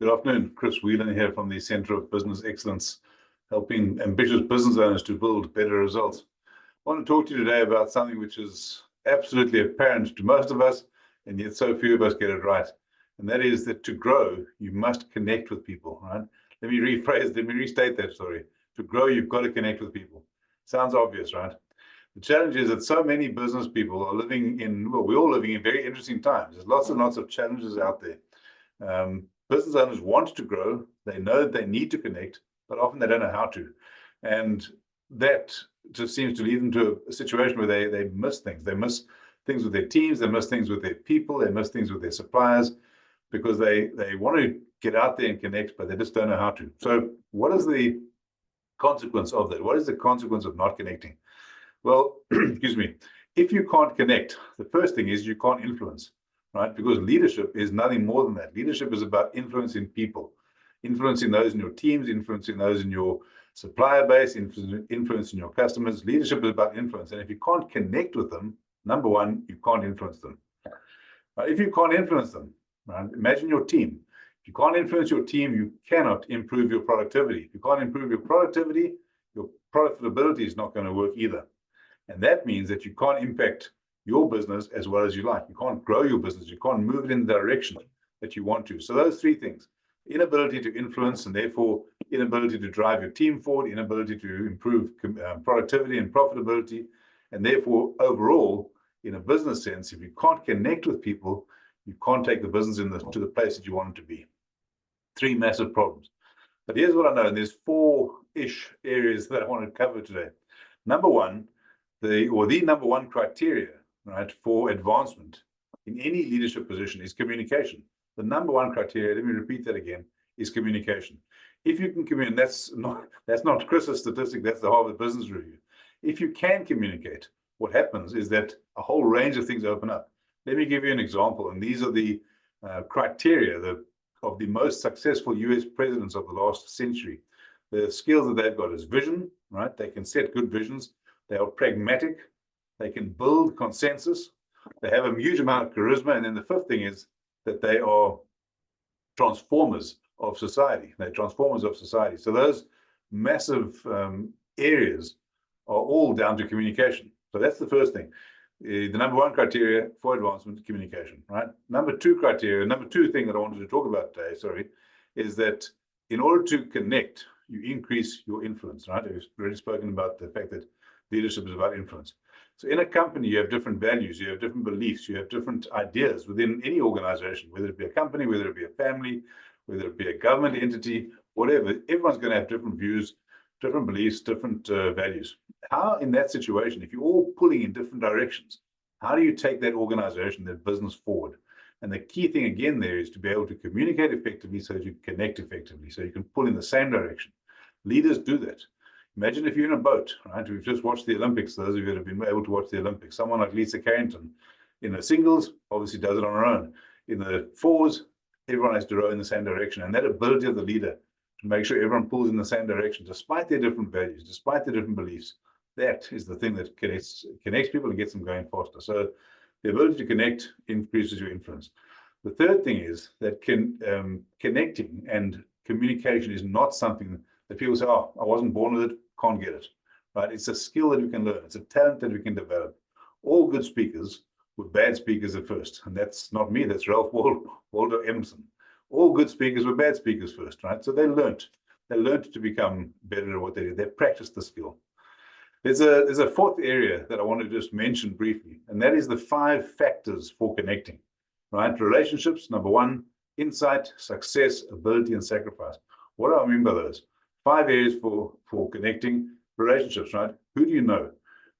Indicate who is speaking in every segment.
Speaker 1: Good afternoon. Chris Whelan here from the Center of Business Excellence, helping ambitious business owners to build better results. I want to talk to you today about something which is absolutely apparent to most of us, and yet so few of us get it right. And that is that to grow, you must connect with people, right? Let me restate that, sorry. To grow, you've got to connect with people. Sounds obvious, right? The challenge is that so many business people are living in, well, we're all living in very interesting times. There's lots and lots of challenges out there. Business owners want to grow. They know that they need to connect, but often they don't know how to. And that just seems to lead them to a situation where they miss things. They miss things with their teams. They miss things with their people. They miss things with their suppliers because they want to get out there and connect, but they just don't know how to. So what is the consequence of that? What is the consequence of not connecting? Well, excuse me, if you can't connect, the first thing is you can't influence, right? Because leadership is nothing more than that. Leadership is about influencing people, influencing those in your teams, influencing those in your supplier base, influencing your customers. Leadership is about influence. And if you can't connect with them, number one, you can't influence them. Right? If you can't influence them, right, imagine your team. If you can't influence your team, you cannot improve your productivity. If you can't improve your productivity, your profitability is not going to work either. And that means that you can't impact your business as well as you like. You can't grow your business. You can't move it in the direction that you want to. So those three things: inability to influence, and therefore inability to drive your team forward, inability to improve productivity and profitability, and therefore overall, in a business sense, if you can't connect with people, you can't take the business to the place that you want it to be. Three massive problems. But here's what I know, and there's four-ish areas that I want to cover today. Number one, the number one criteria, right, for advancement in any leadership position is communication. The number one criteria, let me repeat that again, is communication. If you can communicate, that's not Chris's statistic, that's the Harvard Business Review. If you can communicate, what happens is that a whole range of things open up. Let me give you an example, and these are the criteria of the most successful US presidents of the last century. The skills that they've got is vision, right? They can set good visions. They are pragmatic. They can build consensus. They have a huge amount of charisma. And then the fifth thing is that they are transformers of society. They're transformers of society. So those massive areas are all down to communication. So that's the first thing. The number one criteria for advancement, communication, right? Number two thing that I wanted to talk about today, is that in order to connect, you increase your influence, right? I've already spoken about the fact that leadership is about influence. So in a company, you have different values, you have different beliefs, you have different ideas within any organization, whether it be a company, whether it be a family, whether it be a government entity, whatever. Everyone's going to have different views, different beliefs, different values. How, in that situation, if you're all pulling in different directions, how do you take that organization, that business forward? And the key thing again there is to be able to communicate effectively so that you connect effectively, so you can pull in the same direction. Leaders do that. Imagine if you're in a boat, right? We've just watched the Olympics. Those of you that have been able to watch the Olympics, someone like Lisa Carrington in the singles obviously does it on her own. In the fours, everyone has to row in the same direction. And that ability of the leader to make sure everyone pulls in the same direction, despite their different values, despite their different beliefs, that is the thing that connects people and gets them going faster. So the ability to connect increases your influence. The third thing is that connecting and communication is not something that people say, oh, I wasn't born with it, can't get it, right? It's a skill that we can learn. It's a talent that we can develop. All good speakers were bad speakers at first. And that's not me, that's Ralph Waldo Emerson. All good speakers were bad speakers first, right? So they learned to become better at what they did. They practiced the skill. There's a fourth area that I want to just mention briefly, and that is the 5 factors for connecting, right? Relationships, number one, insight, success, ability, and sacrifice. What do I mean by those? 5 areas for connecting. Relationships, right? Who do you know?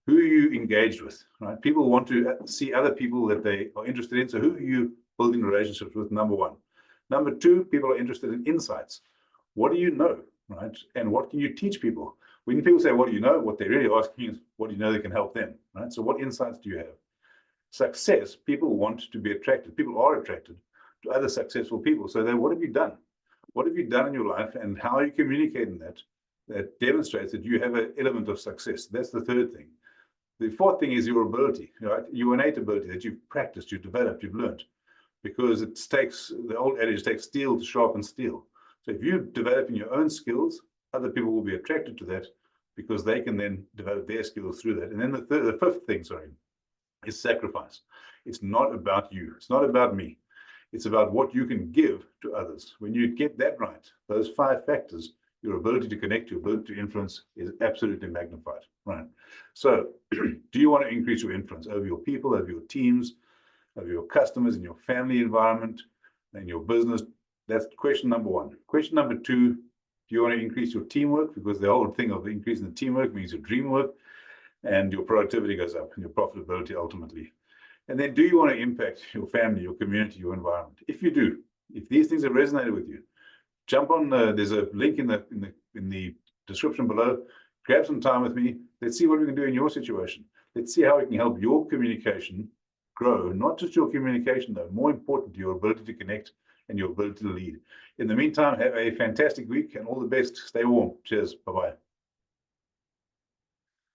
Speaker 1: Who are you engaged with, right? People want to see other people that they are interested in. So who are you building relationships with? Number one. Number two, people are interested in insights. What do you know, right? And what can you teach people? When people say, what do you know? What they're really asking is, what do you know that can help them, right? So what insights do you have? Success, people want to be attracted. People are attracted to other successful people. So then what have you done? What have you done in your life, and how are you communicating that demonstrates that you have an element of success? That's the third thing. The fourth thing is your ability, right? Your innate ability that you've practiced, you've developed, you've learned. because it takes, the old adage takes steel to sharpen steel. So if you're developing your own skills, other people will be attracted to that because they can then develop their skills through that. And then the fifth thing, is sacrifice. It's not about you. It's not about me. It's about what you can give to others. When you get that right, those 5 factors, your ability to connect, your ability to influence is absolutely magnified, right? So do you want to increase your influence over your people, over your teams, over your customers, in your family environment, in your business? That's question number 1. Question number 2, do you want to increase your teamwork? Because the whole thing of increasing the teamwork means your dream work and your productivity goes up and your profitability ultimately. And then do you want to impact your family, your community, your environment? If you do, if these things have resonated with you, jump on, there's a link in the description below. Grab some time with me. Let's see what we can do in your situation. Let's see how we can help your communication grow, not just your communication though, more important, your ability to connect and your ability to lead. In the meantime, have a fantastic week and all the best. Stay warm. Cheers. Bye-bye.